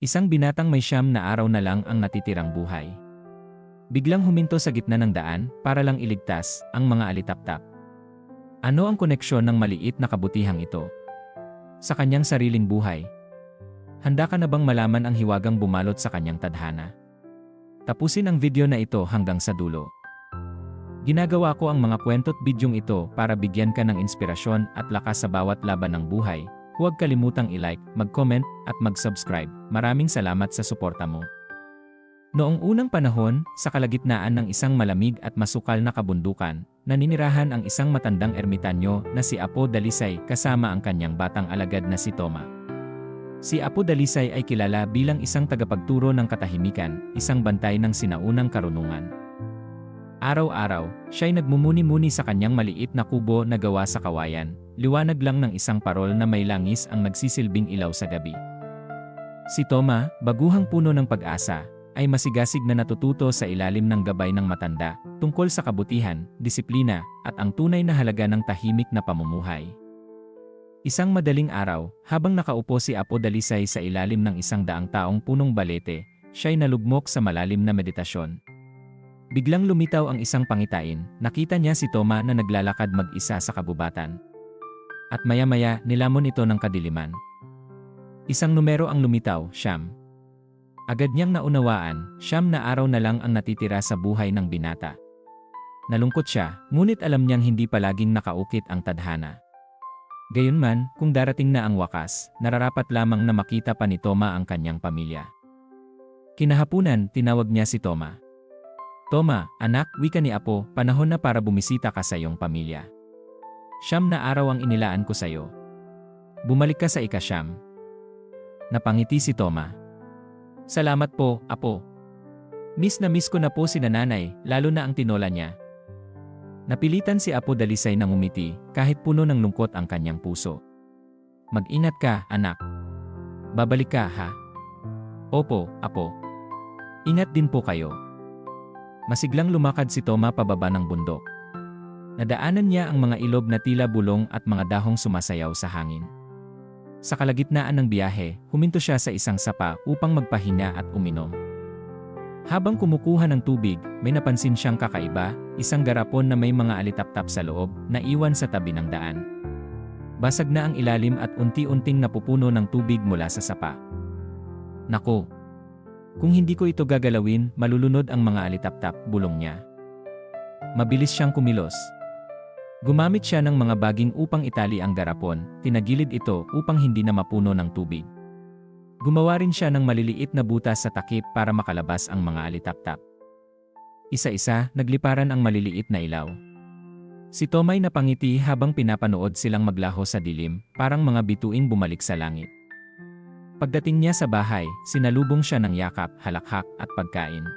Isang binatang may 9 na araw na lang ang natitirang buhay. Biglang huminto sa gitna ng daan para lang iligtas ang mga alitaptap. Ano ang koneksyon ng maliit na kabutihang ito sa kanyang sariling buhay? Handa ka na bang malaman ang hiwagang bumalot sa kanyang tadhana? Tapusin ang video na ito hanggang sa dulo. Ginagawa ko ang mga kwento't bidyong ito para bigyan ka ng inspirasyon at lakas sa bawat laban ng buhay. Huwag kalimutang i-like, mag-comment, at mag-subscribe. Maraming salamat sa suporta mo. Noong unang panahon, sa kalagitnaan ng isang malamig at masukal na kabundukan, naninirahan ang isang matandang ermitanyo na si Apo Dalisay kasama ang kanyang batang alagad na si Toma. Si Apo Dalisay ay kilala bilang isang tagapagturo ng katahimikan, isang bantay ng sinaunang karunungan. Araw-araw, siya'y nagmumuni-muni sa kanyang maliit na kubo na gawa sa kawayan, liwanag lang ng isang parol na may langis ang nagsisilbing ilaw sa gabi. Si Toma, baguhang puno ng pag-asa, ay masigasig na natututo sa ilalim ng gabay ng matanda, tungkol sa kabutihan, disiplina, at ang tunay na halaga ng tahimik na pamumuhay. Isang madaling araw, habang nakaupo si Apo Dalisay sa ilalim ng 100 taong punong balete, siya'y nalugmok sa malalim na meditasyon. Biglang lumitaw ang isang pangitain, nakita niya si Toma na naglalakad mag-isa sa kabubatan. At maya-maya, nilamon ito ng kadiliman. Isang numero ang lumitaw, 9. Agad niyang naunawaan, 9 na araw na lang ang natitira sa buhay ng binata. Nalungkot siya, ngunit alam niyang hindi palaging nakaukit ang tadhana. Gayunman, kung darating na ang wakas, nararapat lamang na makita pa ni Toma ang kanyang pamilya. Kinahapunan, tinawag niya si Toma. Toma, anak, wika ni Apo, panahon na para bumisita ka sa iyong pamilya. 9 na araw ang inilaan ko sa iyo. Bumalik ka sa ika-9. Napangiti si Toma. Salamat po, Apo. Miss na miss ko na po si nanay, lalo na ang tinola niya. Napilitan si Apo Dalisay na ngumiti, kahit puno ng lungkot ang kanyang puso. Mag-ingat ka, anak. Babalik ka, ha? Opo, Apo. Ingat din po kayo. Masiglang lumakad si Toma pababa ng bundok. Nadaanan niya ang mga ilog na tila bulong at mga dahong sumasayaw sa hangin. Sa kalagitnaan ng biyahe, huminto siya sa isang sapa upang magpahinga at uminom. Habang kumukuha ng tubig, may napansin siyang kakaiba, isang garapon na may mga alitaptap sa loob, na iwan sa tabi ng daan. Basag na ang ilalim at unti-unting napupuno ng tubig mula sa sapa. Naku! Kung hindi ko ito gagalawin, malulunod ang mga alitaptap, bulong niya. Mabilis siyang kumilos. Gumamit siya ng mga baging upang itali ang garapon, tinagilid ito upang hindi na mapuno ng tubig. Gumawa rin siya ng maliliit na butas sa takip para makalabas ang mga alitaptap. Isa-isa, nagliparan ang maliliit na ilaw. Si Tomay napangiti habang pinapanood silang maglaho sa dilim, parang mga bituing bumalik sa langit. Pagdating niya sa bahay, sinalubong siya ng yakap, halakhak, at pagkain.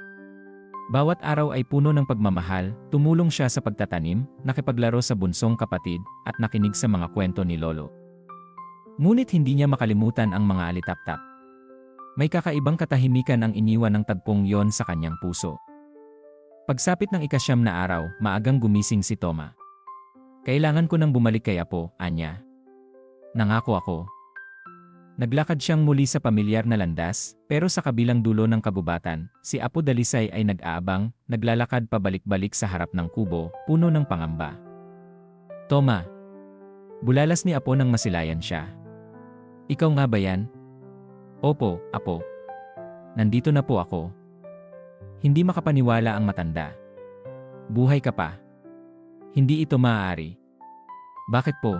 Bawat araw ay puno ng pagmamahal, tumulong siya sa pagtatanim, nakipaglaro sa bunsong kapatid, at nakinig sa mga kwento ni Lolo. Ngunit hindi niya makalimutan ang mga alitaptap. May kakaibang katahimikan ang iniwan ng tagpong yon sa kanyang puso. Pagsapit ng ika-9 na araw, maagang gumising si Toma. Kailangan ko nang bumalik kay Apo, anya. Nangako ako. Naglakad siyang muli sa pamilyar na landas, pero sa kabilang dulo ng kabubatan, si Apo Dalisay ay nag-aabang, naglalakad pabalik-balik sa harap ng kubo, puno ng pangamba. Toma! Bulalas ni Apo nang masilayan siya. Ikaw nga ba yan? Opo, Apo. Nandito na po ako. Hindi makapaniwala ang matanda. Buhay ka pa. Hindi ito maaari. Bakit po?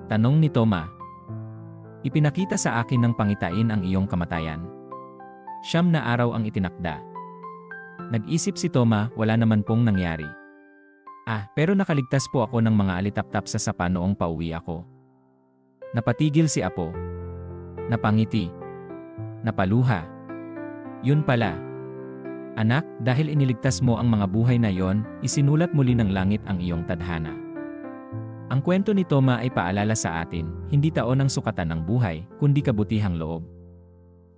Tanong ni Toma. Ipinakita sa akin ng pangitain ang iyong kamatayan. 9 na araw ang itinakda. Nag-isip si Toma, wala naman pong nangyari. Pero nakaligtas po ako ng mga alitaptap sa sapa noong pauwi ako. Napatigil si Apo. Napangiti. Napaluha. Yun pala. Anak, dahil iniligtas mo ang mga buhay na yon, isinulat muli ng langit ang iyong tadhana. Ang kwento ni Toma ay paalala sa atin, hindi taon ang sukatan ng buhay, kundi kabutihang loob.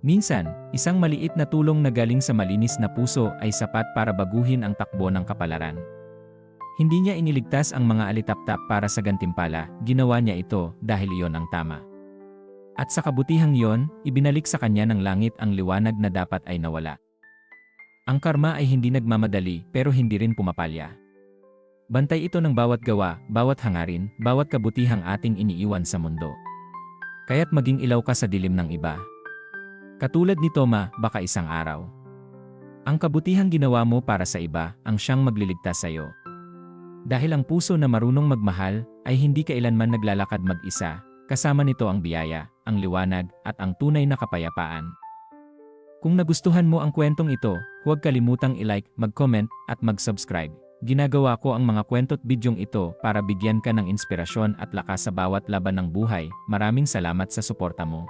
Minsan, isang maliit na tulong na galing sa malinis na puso ay sapat para baguhin ang takbo ng kapalaran. Hindi niya iniligtas ang mga alitaptap para sa gantimpala, ginawa niya ito dahil iyon ang tama. At sa kabutihang yon, ibinalik sa kanya ng langit ang liwanag na dapat ay nawala. Ang karma ay hindi nagmamadali pero hindi rin pumapalya. Bantay ito ng bawat gawa, bawat hangarin, bawat kabutihang ating iniiwan sa mundo. Kaya't maging ilaw ka sa dilim ng iba. Katulad ni Toma, baka isang araw. Ang kabutihang ginawa mo para sa iba ang siyang magliligtas sa iyo. Dahil ang puso na marunong magmahal ay hindi kailanman naglalakad mag-isa, kasama nito ang biyaya, ang liwanag, at ang tunay na kapayapaan. Kung nagustuhan mo ang kwentong ito, huwag kalimutang i-like, mag-comment, at mag-subscribe. Ginagawa ko ang mga kwento't bidyong ito para bigyan ka ng inspirasyon at lakas sa bawat laban ng buhay. Maraming salamat sa suporta mo.